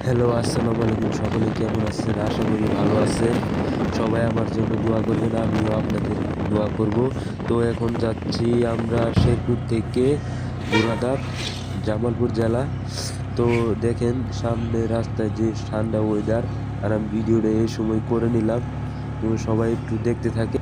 Hello, আসসালামু আলাইকুম। সকলে কেমন আছেন? আশা করি ভালো আছেন। সবাই আমার জন্য দোয়া করবেন, আমিও আপনাদের দোয়া করব। তো এখন যাচ্ছি আমরা শেরপুর থেকে মুরাদাবাদ, জামালপুর জেলা। তো দেখেন সামনে রাস্তায় যে ঠান্ডা ওয়েদার, আর আমি ভিডিওটা এই সময় করে নিলাম। তো সবাই একটু দেখতে থাকে।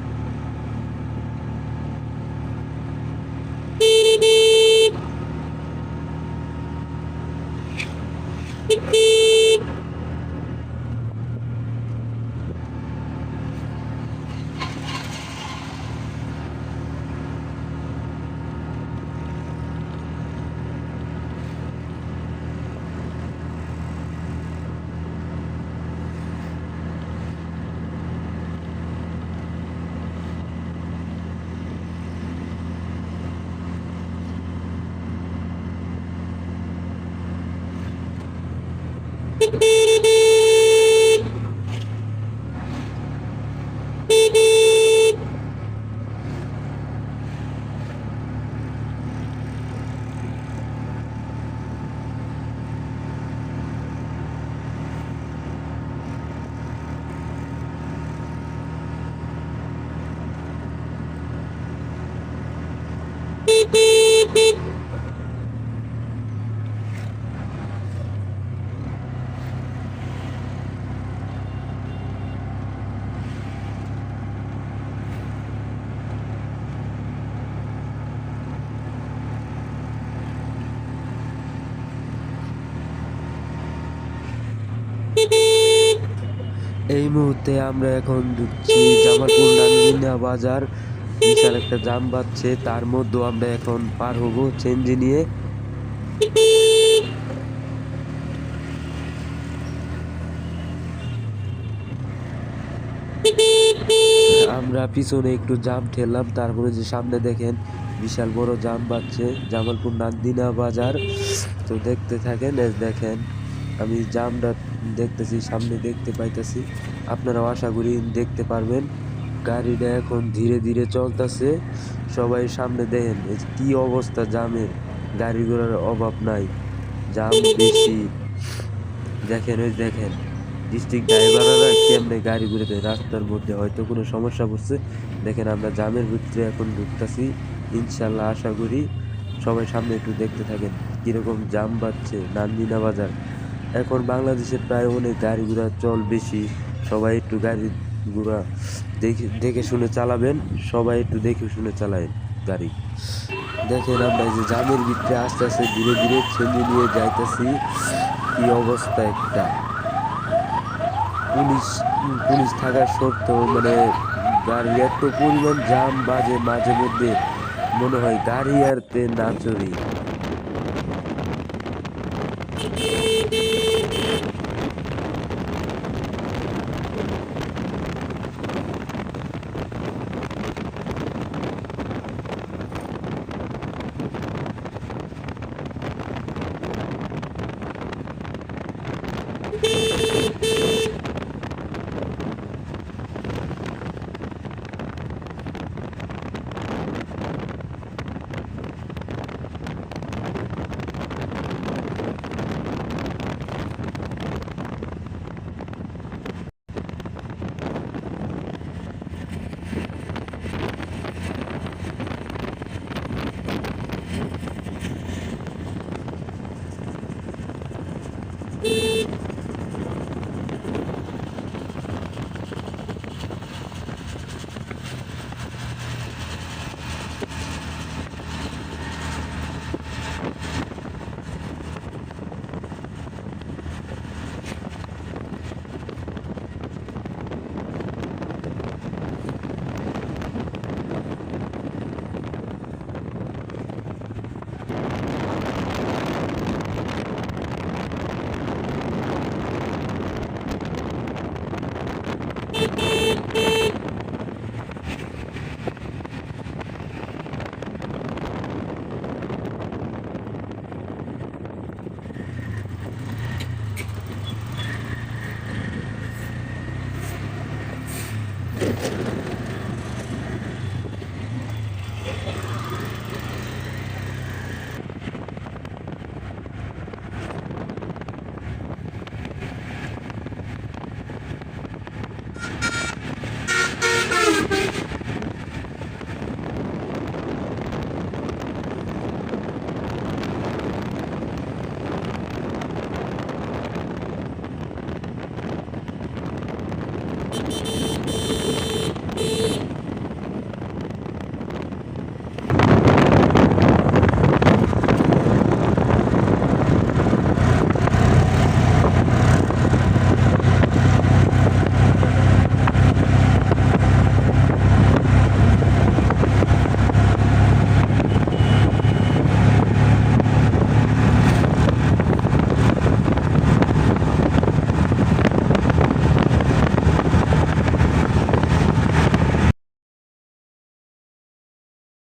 এই মুহূর্তে আমরা এখন ঢুকছি জামালপুর নান্দিনা বাজার। বিশাল একটা জাম বাজছে, তার মধ্যেও আমরা এখন পার হব চেঞ্জি নিয়ে। আমরা পিছনে একটু জাম ঠেললাম, তারপরে যে সামনে দেখেন বিশাল বড় জাম বাজছে জামালপুর নান্দিনা বাজার। তো দেখতে থাকেন, দেখেন আমি জামটা দেখতেছি, সামনে দেখতে পাইতেছি, আপনারাও আশা করি দেখতে পারবেন। গাড়িটা এখন ধীরে ধীরে চলতেছে। সবাই সামনে দেখেন কি অবস্থা জামের, গাড়ি ঘোড়ার অভাব নাই, জাম বেশি। দেখেন দেখেন ডিস্ট্রিক্ট ড্রাইভাররা কেমনে গাড়ি ঘুরে দেয় রাস্তার মধ্যে, হয়তো কোনো সমস্যা পড়ছে। দেখেন আমরা জামের ভিতরে এখন ঢুকতেছি, ইনশাল্লাহ আশা করি সবাই সামনে একটু দেখতে থাকেন কিরকম জাম বাজছে নান্দিনা বাজার। এখন বাংলাদেশে প্রায় অনেক গাড়ি ঘোড়া চল বেশি, সবাই একটু গাড়ি ঘোড়া দেখে দেখে শুনে চালাবেন, সবাই একটু দেখে শুনে চালায় গাড়ি। দেখেন আমরা এই যে জামের ভিতরে আস্তে আস্তে ধীরে ধীরে ছেলে নিয়ে যাইতেছি। কি অবস্থা একটা, পুলিশ পুলিশ থাকা সত্ত্বেও মানে গাড়ির এত পরিমাণ জাম বাজে, মাঝে মধ্যে মনে হয় গাড়ি আর তে না চড়ি।